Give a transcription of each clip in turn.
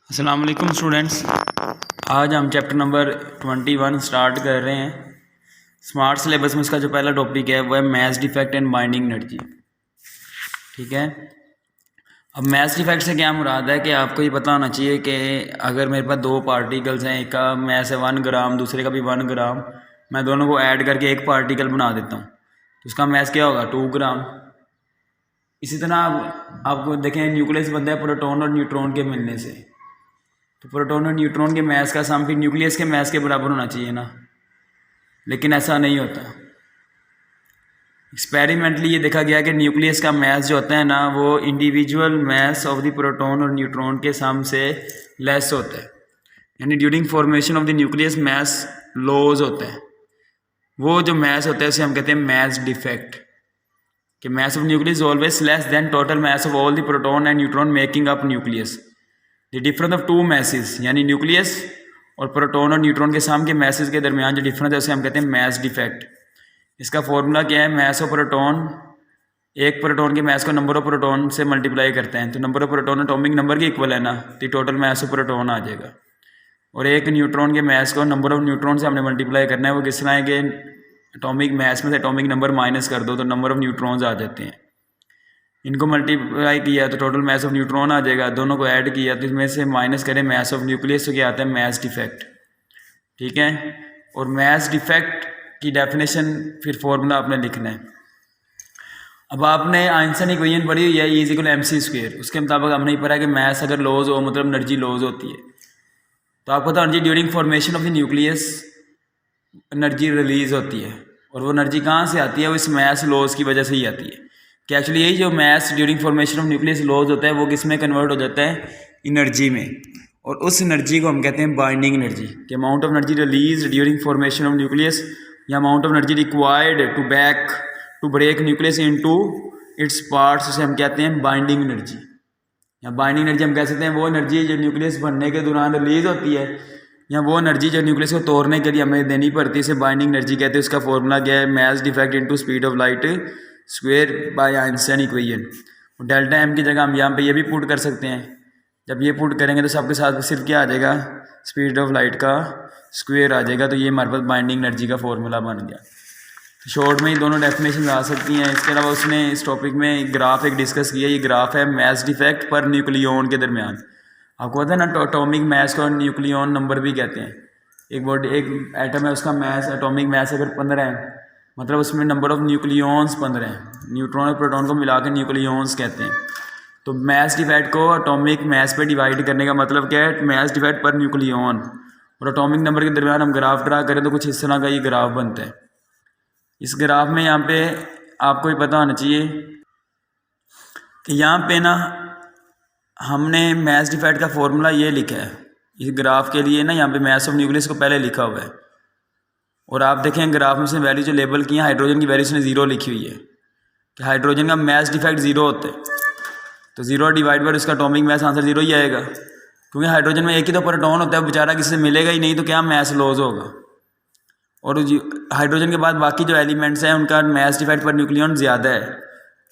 अस्सलाम वालेकुम स्टूडेंट्स। आज हम चैप्टर नंबर 21 स्टार्ट कर रहे हैं। स्मार्ट सिलेबस में इसका जो पहला टॉपिक है वो है match defect and binding energy. ठीक है, अब मैच डिफेक्ट से क्या मुराद है कि आपको ये पता होना चाहिए कि अगर मेरे पास दो पार्टिकल्स हैं, एक का मैस है 1 ग्राम, दूसरे का भी 1 ग्राम, मैं दोनों को ऐड करके एक पार्टिकल बना देता हूँ तो उसका मैस क्या होगा 2 ग्राम। इसी तरह आपको देखें न्यूक्लियस बनता है प्रोटॉन और न्यूट्रॉन के मिलने से, तो प्रोटॉन और न्यूट्रॉन के मैस का सम फिर न्यूक्लियस के मैस के बराबर होना चाहिए ना, लेकिन ऐसा नहीं होता। एक्सपेरिमेंटली ये देखा गया कि न्यूक्लियस का मैस जो होता है ना वो individual mass of the proton और न्यूट्रॉन के सम से लेस होता है, यानी during formation of the nucleus mass loss होता है। वो जो मैस होता है उसे हम कहते हैं मैच डिफेक्ट, कि mass of nucleus always less than total mass of all the proton and neutron making up nucleus. The difference of two masses यानी न्यूक्लियस और प्रोटॉन और न्यूट्रॉन के सम के मैसेज के दरमियान जो डिफरेंस है उसे हम कहते हैं मैच डिफेक्ट। इसका फॉर्मूला क्या है, मैस ऑफ प्रोटॉन, एक प्रोटॉन के मैस को नंबर ऑफ प्रोटॉन से मल्टीप्लाई करते हैं तो number of proton atomic number के इक्वल है ना, तो टोटल मैस ऑफ प्रोटॉन आ जाएगा। और एक न्यूट्रॉन के मैस को नंबर ऑफ न्यूट्रॉन से हमने मल्टीप्लाई करना है, वो किस तरह है कि एटॉमिक मैस में से एटॉमिक नंबर माइनस कर दो तो नंबर ऑफ न्यूट्रॉन्स आ जाते हैं। इनको मल्टीप्लाई किया तो टोटल मैस ऑफ न्यूट्रॉन आ जाएगा, दोनों को ऐड किया तो इसमें से माइनस करें मैस ऑफ न्यूक्लियस तो क्या आता है मैच डिफेक्ट। ठीक है, और मैच डिफेक्ट की डेफिनेशन फिर फॉर्मूला आपने लिखना है। अब आपने आइंस्टाइन इक्वेशन पढ़ी हुई है E = mc², उसके मुताबिक हमने ही पढ़ा कि मैस अगर लॉज हो मतलब एनर्जी लॉज होती है, तो आपको पता होना चाहिए during formation of the nucleus energy release होती है, और वो एनर्जी कहाँ से आती है, वो इस मैस लॉज की वजह से ही आती है। कि एक्चुअली यही जो mass during formation of nucleus loss होता है वो किस में कन्वर्ट हो जाता है, एनर्जी में, और उस एनर्जी को हम कहते हैं बाइंडिंग एनर्जी। कि amount of energy release during formation of nucleus या amount of energy required to break nucleus into its parts, उसे हम कहते हैं बाइंडिंग एनर्जी। या बाइंडिंग एनर्जी हम कह सकते हैं वो एनर्जी जो न्यूक्लियस बनने के दौरान रिलीज होती है, या वो एनर्जी जो न्यूक्लियस को तोड़ने के लिए हमें देनी पड़ती है, इसे बाइंडिंग एनर्जी कहते हैं। उसका फॉर्मूला क्या है, match defect into speed of light square by Einstein equation. और डेल्टा एम की जगह हम यहाँ पे ये भी पुट कर सकते हैं। जब ये पुट करेंगे तो सबके साथ सिर्फ क्या आ जाएगा, स्पीड ऑफ लाइट का स्क्वायर आ जाएगा, तो ये हमारे पास बाइंडिंग एनर्जी का फॉर्मूला बन गया। तो शॉर्ट में ही दोनों डेफिनेशन आ सकती हैं। इसके अलावा उसने इस टॉपिक में ग्राफ एक डिस्कस किया, ये ग्राफ है मैच डिफेक्ट पर न्यूक्लियन के दरमियान। आपको पता है ना एटॉमिक मैस को न्यूक्लियन नंबर भी कहते हैं। एक एटम है उसका मैस, एटॉमिक मैस अगर 15 है मतलब उसमें नंबर ऑफ न्यूक्लियंस 15 हैं, न्यूट्रॉन और प्रोटॉन को मिलाकर न्यूक्लियंस कहते हैं। तो मैच डिफेक्ट को एटॉमिक मैस पे डिवाइड करने का मतलब क्या है, मैच डिफेक्ट पर न्यूक्लियन और एटॉमिक नंबर के दरमियान हम ग्राफ ड्रा करें तो कुछ इस तरह का ये ग्राफ बनता है। इस ग्राफ में यहाँ पे आपको ये पता होना चाहिए कि यहाँ पे ना हमने मैच डिफेक्ट का फॉर्मूला ये लिखा है इस ग्राफ के लिए ना, यहाँ पे मैस ऑफ न्यूक्लियस को पहले लिखा हुआ है, और आप देखें ग्राफ में से वैल्यू जो लेबल की है, हाइड्रोजन की वैल्यू उसने 0 लिखी हुई है कि हाइड्रोजन का मैच डिफेक्ट 0 होता है, तो 0 डिवाइड बाय उसका एटॉमिक मैस आंसर 0 ही आएगा, क्योंकि हाइड्रोजन में एक ही तो प्रोटॉन होता है, बेचारा किसी से मिलेगा ही नहीं, तो क्या मैस लॉस होगा। और हाइड्रोजन के बाद बाकी जो एलिमेंट्स हैं उनका मैच डिफेक्ट पर न्यूक्लियन ज़्यादा है।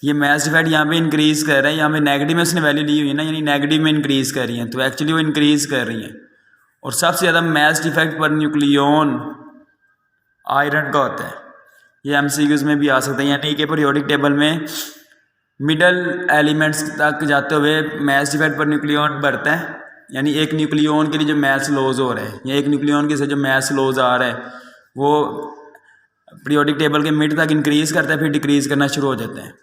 ये मैच डिफेक्ट यहाँ पे इंक्रीज़ कर रहा है, यहाँ पे नेगेटिव में उसने वैल्यू ली हुई है ना, यानी नेगेटिव में इंक्रीज़ कर रही है, तो एक्चुअली वो इंक्रीज़ कर रही है। और सबसे ज़्यादा match defect per nucleon iron का होता है। ये MCQs में भी आ सकते हैं, यानी कि पीरियोडिक टेबल में मिडल एलिमेंट्स तक जाते हुए मैच डिफेक्ट पर न्यूक्लियन बढ़ता है, यानी एक न्यूक्लियन के लिए जो मैच लॉस हो रहा है या एक न्यूक्लियन के से जो मैच लॉस आ रहा है वो पीरियोडिक टेबल के मिड तक इंक्रीज़ करता है, फिर डिक्रीज़ करना शुरू हो जाता है।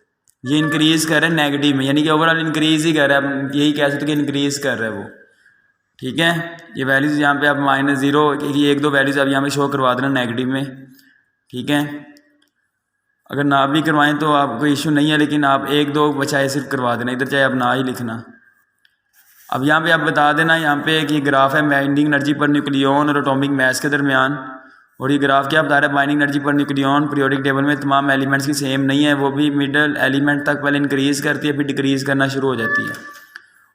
ये इंक्रीज़ कर रहा है नेगेटिव में, यानी कि ओवरऑल इंक्रीज़ ही कर रहा है, आप यही कह सकते हैं कि इंक्रीज़ कर रहा है वो। ठीक है, ये वैल्यूज़ यहाँ पे आप -0 की 1-2 वैल्यूज़ आप यहाँ पे शो करवा देना नेगेटिव में। ठीक है, अगर ना भी करवाएं तो आपको इशू नहीं है, लेकिन आप 1-2 बचाए सिर्फ करवा देना, इधर चाहे आप ना ही लिखना। अब यहाँ पे आप बता देना यहाँ पे कि ग्राफ है बाइंडिंग एनर्जी पर न्यूक्लियन और एटॉमिक मैस के दरमियान, और ये ग्राफ क्या बता रहा है, binding energy per nucleon periodic table में तमाम एलिमेंट्स की सेम नहीं है, वो भी मिडल एलिमेंट तक पहले इंक्रीज़ करती है फिर डिक्रीज़ करना शुरू हो जाती है।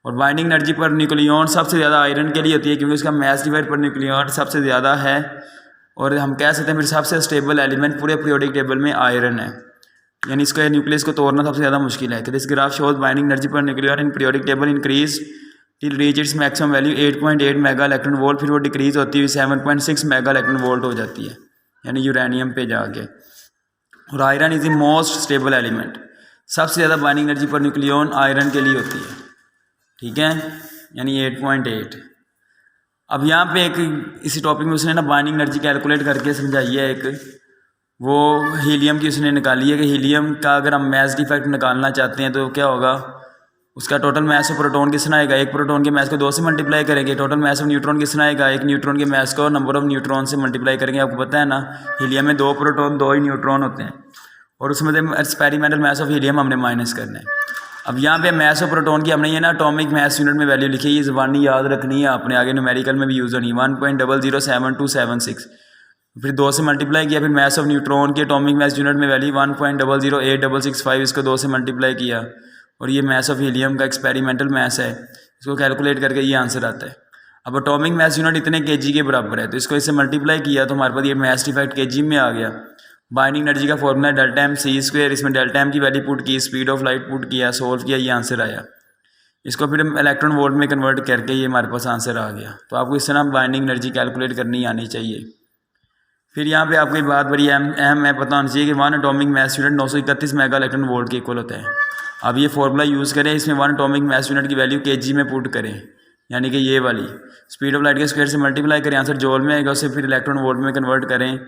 और बाइंडिंग एनर्जी पर न्यूक्लियन सबसे ज़्यादा आयरन के लिए होती है, क्योंकि उसका मैच डिफेक्ट पर न्यूक्लियन सबसे ज़्यादा है, और हम कह सकते हैं फिर सबसे स्टेबल एलिमेंट पूरे पीरियोडिक टेबल में आयरन है, यानी इसका न्यूक्लियस को तोड़ना सबसे ज़्यादा मुश्किल है। तो this graph shows binding energy per nucleon in periodic table increase till reach its maximum value 8.8 mega electron volt, फिर वो डिक्रीज होती हुई 7.6 मेगा इलेक्ट्रॉन वोल्ट हो जाती है, यानी यूरेनियम पे जाके। और iron is the most stable element, सबसे ज़्यादा binding energy per nucleon iron के लिए होती है, ठीक है, यानी 8.8। अब यहाँ पे एक इसी टॉपिक में उसने ना बाइंडिंग एनर्जी कैलकुलेट करके समझाई है, एक वो हीलियम की उसने निकाली है कि हीलियम का अगर हम मैस डिफेक्ट निकालना चाहते हैं तो क्या होगा, उसका टोटल मैस ऑफ प्रोटॉन कितना आएगा, एक प्रोटॉन के मैस को 2 से मल्टीप्लाई करेंगे, टोटल मैस ऑफ न्यूट्रॉन कितना आएगा, एक न्यूट्रॉन के मैस को नंबर ऑफ न्यूट्रॉन से मल्टीप्लाई करेंगे। आपको पता है ना हीलियम में 2 प्रोटॉन 2 ही न्यूट्रॉन होते हैं, और उसमें से एक्सपेरिमेंटल मैस ऑफ हीलियम हमने माइनस करना है। अब यहाँ पे मैस ऑफ प्रोटॉन की हमने ये ना एटॉमिक मैस यूनिट में वैल्यू लिखी है, ये ज़बानी याद रखनी है आपने, आगे न्यूमेरिकल में भी यूज़ होनी है, 1.007276। फिर 2 से मल्टीप्लाई किया, फिर मैस ऑफ न्यूट्रॉन की एटॉमिक मैस यूनिट में वैल्यू 1.008665, इसको 2 से मल्टीप्लाई किया, और ये मैस ऑफ हीलियम का एक्सपेरिमेंटल मैस है, इसको कैलकुलेट करके ये आंसर आता है। अब एटॉमिक मैस यूनिट इतने केजी के बराबर है, तो इसको इससे मल्टीप्लाई किया तो हमारे पास ये मैस डिफेक्ट केजी में आ गया। बाइंडिंग एनर्जी का फॉर्मूला है डेल्टा एम सी स्क्वायर, इसमें डेल्टा एम की वैल्यू पुट की, स्पीड ऑफ लाइट पुट किया, सोल्व किया, ये आंसर आया। इसको फिर हम इलेक्ट्रॉन वोल्ट में कन्वर्ट करके ये हमारे पास आंसर आ गया। तो आपको इस तरह बाइंडिंग एनर्जी कैलकुलेट करनी आनी चाहिए। फिर यहाँ पे आपको एक बात बड़ी अहम है, पता होना चाहिए कि 1 atomic mass unit 931 mega electron volt के इक्वल होता है। अब ये फॉर्मूला यूज़ करें, इसमें 1 एटॉमिक मैस यूनिट की वैल्यू केजी में पुट करें, यानी कि ये वाली स्पीड ऑफ लाइट के स्क्वायर से मल्टीप्लाई करें, आंसर जॉल में आएगा, उसे फिर इलेक्ट्रॉन वोल्ट में कन्वर्ट करें,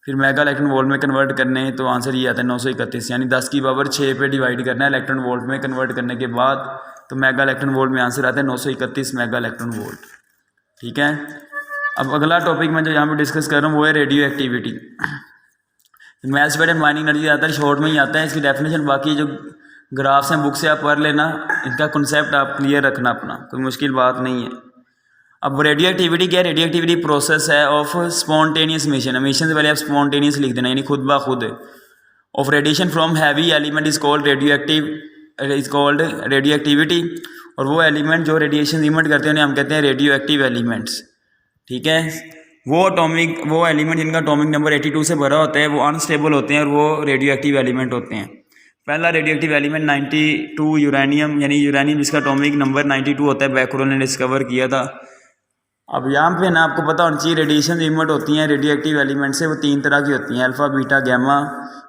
फिर मेगा इलेक्ट्रॉन वोल्ट में कन्वर्ट करने, तो आंसर ये आता है 931, यानी 10 की पावर 6 पे डिवाइड करना है इलेक्ट्रॉन वोल्ट में कन्वर्ट करने के बाद, तो मेगा इलेक्ट्रॉन वोल्ट में आंसर आता है 931 मेगा इलेक्ट्रॉन वोल्ट, ठीक है। अब अगला टॉपिक मैं जो यहाँ पे डिस्कस कर रहा हूँ वो है रेडियो एक्टिविटी। मैथ्स बेटे बाइंडिंग एनर्जी ज़्यादातर शॉर्ट में ही आता है, इसकी डेफिनेशन बाकी जो ग्राफ्स हैं बुक से आप पढ़ लेना, इनका कॉन्सेप्ट आप क्लियर रखना अपना, कोई मुश्किल बात नहीं है। अब रेडियो एक्टिविटी क्या है, रेडियो एक्टिविटी प्रोसेस है ऑफ स्पॉन्टेनियस एमिशन, एमिशन से पहले आप स्पॉन्टेनियस लिख देना, यानी खुद ब खुद, of radiation from heavy element is called radio activity, और वो एलिमेंट जो रेडिएशन इमिट करते हैं उन्हें हम कहते हैं रेडियो एक्टिव एलिमेंट्स, ठीक है। वो एलिमेंट जिनका एटॉमिक नंबर 82 से भरा होता है वो अनस्टेबल होते हैं और वो रेडियो एक्टिव एलिमेंट होते हैं। पहला रेडियो एक्टिव एलिमेंट 92 यूरेनियम, यानी यूरेनियम जिसका एटॉमिक नंबर 92 होता है, बैकरोल ने डिस्कवर किया था। अब यहाँ पे ना आपको पता होना चाहिए रेडिएशन इमिट होती हैं रेडियो एक्टिव एलिमेंट से, वो 3 तरह की होती हैं, अल्फा बीटा गैमा।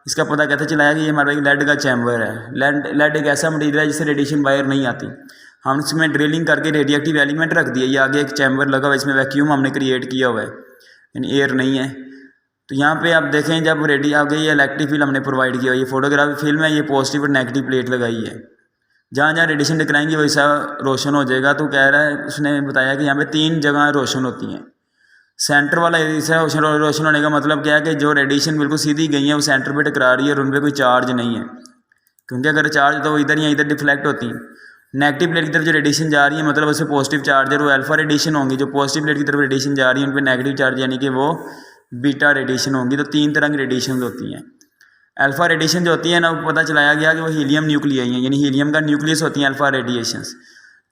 इसका पता कैसे चलाया कि ये हमारे लेड का चैम्बर है, लेड एक ऐसा मटीरियल है जिससे रेडिएशन बाहर नहीं आती, हम इसमें ड्रिलिंग करके रेडियो एक्टिव एलिमेंट रख दिया, ये आगे एक चैम्बर लगा हुआ है, इसमें वैक्यूम हमने क्रिएट किया हुआ है, यानी एयर नहीं है। तो यहाँ पे आप देखें जब रेडी आगे ये इलेक्ट्रिक फील्ड हमने प्रोवाइड किया, ये फोटोग्राफी फिल्म है, ये पॉजिटिव और नेगेटिव प्लेट लगाई है, जहाँ जहाँ रेडिएशन टकराएंगी वैसा रोशन हो जाएगा। तो कह रहा है, उसने बताया कि यहाँ पे 3 जगह रोशन होती हैं। सेंटर वाला एरिया रोशन होने का मतलब क्या है कि जो रेडिएशन बिल्कुल सीधी गई है वो सेंटर पे टकरा रही है और उन पर कोई चार्ज नहीं है, क्योंकि अगर चार्ज तो वो इधर या इधर डिफ्लेक्ट होती हैं। नेगेटिव प्लेट की तरफ जो रेडिएशन जा रही है मतलब उससे पॉजिटिव चार्ज है, वो अल्फा रेडिएशन होंगी, जो पॉजिटिव प्लेट की तरफ रेडिएशन जा रही है उन पर नेगेटिव चार्ज यानी कि वो बीटा रेडिएशन होंगी। तो 3 तरह की रेडिएशन होती हैं। अल्फा रेडिएशन जो होती है ना, वो पता चलाया गया कि वो हीलियम न्यूक्लियाई हैं, यानी हीलियम का न्यूक्लियस होती हैं अल्फा रेडिएशंस,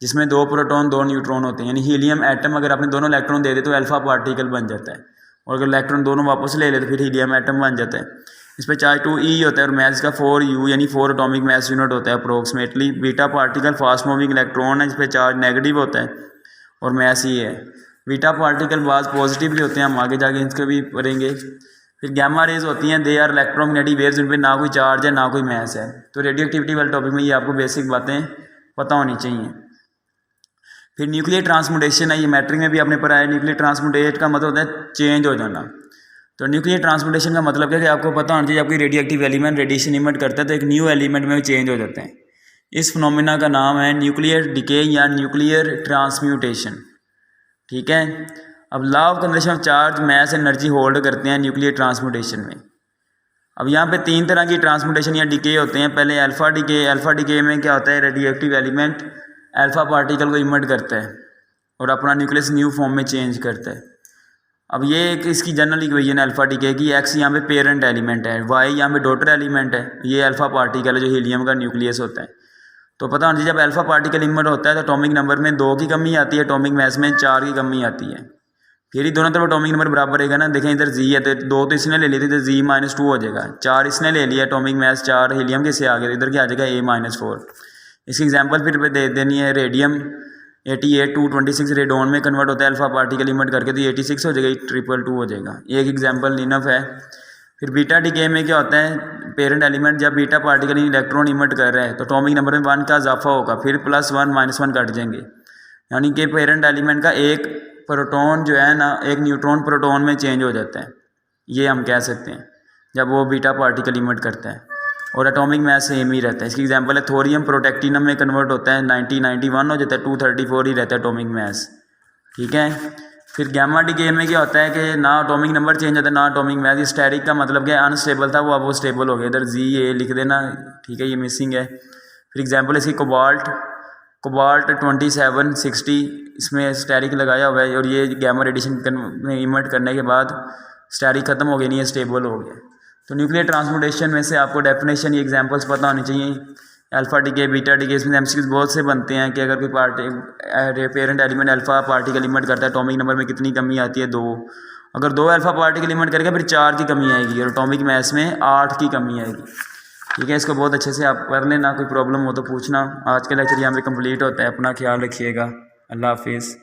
जिसमें 2 प्रोटॉन 2 न्यूट्रॉन होते हैं, यानी हीलियम एटम अगर आपने दोनों इलेक्ट्रॉन दे दे तो अल्फा पार्टिकल बन जाता है, और अगर इलेक्ट्रॉन दोनों वापस ले ले तो फिर हीलियम एटम बन जाता है। इस पर चार्ज 2e होता है और मैथ का 4u यानी 4 एटॉमिक मैस यूनिट होता है approximately. Beta particle fast moving electron है, इस पर चार्ज नेगेटिव होता है और मैस ही है। बीटा पार्टिकल बाज पॉजिटिव भी होते हैं, हम आगे जाके इसको भी पढ़ेंगे। फिर गैमा रेज होती हैं, दे आर इलेक्ट्रोमैग्नेटिक वेव्स, उन पर ना कोई चार्ज है ना कोई मैस है। तो रेडियो एक्टिविटी वाले टॉपिक में ये आपको बेसिक बातें पता होनी चाहिए। फिर न्यूक्लियर ट्रांसमुटेशन है, ये मैट्रिक में भी आपने पढ़ा है। न्यूक्लियर ट्रांसमुटेट का मतलब होता है चेंज हो जाना। तो न्यूक्लियर ट्रांसमुटेशन का मतलब क्या है कि आपको पता होना चाहिए आपकी radio active element radiation emit करता है तो एक न्यू एलिमेंट में चेंज हो जाते हैं। इस फिनोमेना का नाम है न्यूक्लियर डिके या न्यूक्लियर ट्रांसम्यूटेशन, ठीक है। अब law of conservation of charge mass energy hold करते हैं न्यूक्लियर ट्रांसमुटेशन में। अब यहाँ पे 3 तरह की ट्रांसमुटेशन या डिके होते हैं। पहले अल्फा डिके। अल्फा डिके में क्या होता है, radio active element alpha particle को इमिट करता है और अपना न्यूक्लियस न्यू फॉर्म में चेंज करता है। अब ये एक इसकी जनरल इक्वेशन है अल्फा डिके की। एक्स यहाँ पे पेरेंट एलिमेंट है, वाई यहाँ पे डॉटर एलिमेंट है, ये अल्फा पार्टिकल है जो हीलियम का न्यूक्लियस होता है। तो पता होना चाहिए जब अल्फा पार्टिकल इमिट होता है तो एटॉमिक नंबर में 2 की कमी आती है, एटॉमिक मैस में 4 की कमी आती है। फिर ही दोनों तरफ एटॉमिक नंबर बराबर रहेगा ना। देखें इधर जी है तो 2 तो इसने ले ली थी तो Z-2 हो जाएगा। 4 इसने ले लिया, एटॉमिक मैस 4 हीलियम के से आ गया, इधर क्या आ जाएगा A-4। इसकी एग्जांपल फिर दे देनी है रेडियम। 88 226 रेडॉन में कन्वर्ट होता है अल्फा पार्टिकल इमिट करके, तो 86 हो जाएगा, 222 हो जाएगा। एक एग्जांपल इनफ है। फिर बीटा डीके में क्या होता है, पेरेंट एलिमेंट जब बीटा पार्टिकल इलेक्ट्रॉन इमिट कर रहा है तो एटॉमिक नंबर में 1 का इजाफा होगा, फिर +1 -1 कट जाएंगे, यानी कि पेरेंट एलिमेंट का एक प्रोटॉन जो है ना एक न्यूट्रॉन प्रोटॉन में चेंज हो जाता है, ये हम कह सकते हैं जब वो बीटा पार्टिकल इमिट करता है, और एटॉमिक मास सेम ही रहता है। इसकी एग्जांपल है थोरियम प्रोटेक्टिनम में कन्वर्ट होता है 91 हो जाता है, 234 ही रहता है एटॉमिक मास, ठीक है। फिर गामा डीके में क्या होता है कि ना एटॉमिक नंबर चेंज होता है ना एटॉमिक मास। स्टैटिक का मतलब क्या, अनस्टेबल था वो अब वो स्टेबल हो गया, इधर Ga लिख देना, ठीक है, ये मिसिंग है। फिर एग्जांपल इसकी कोबाल्ट 2760, इसमें स्टैटिक लगाया हुआ है और ये गामा रेडिएशन इमिट करने के बाद स्टैटिक खत्म हो गया, नहीं ये स्टेबल हो गया। तो न्यूक्लियर ट्रांसपोर्टेशन में से आपको डेफिनेशन, ये एग्जांपल्स पता होनी चाहिए। अल्फा डीके, बीटा डीके, इसमें एमसीक्यूज बहुत से बनते हैं कि अगर कोई parent element alpha particle emit करता है, एटॉमिक नंबर में कितनी कमी आती है, 2। अगर 2 अल्फा पार्टिकल इमिट करेगा फिर 4 की कमी आएगी, और एटॉमिक मास में 8 की कमी आएगी, ठीक है। इसको बहुत अच्छे से आप कर लेना, कोई प्रॉब्लम हो तो पूछना। आज का लेक्चर यहाँ पे कंप्लीट होता है, अपना ख्याल रखिएगा, अल्लाह हाफिज़।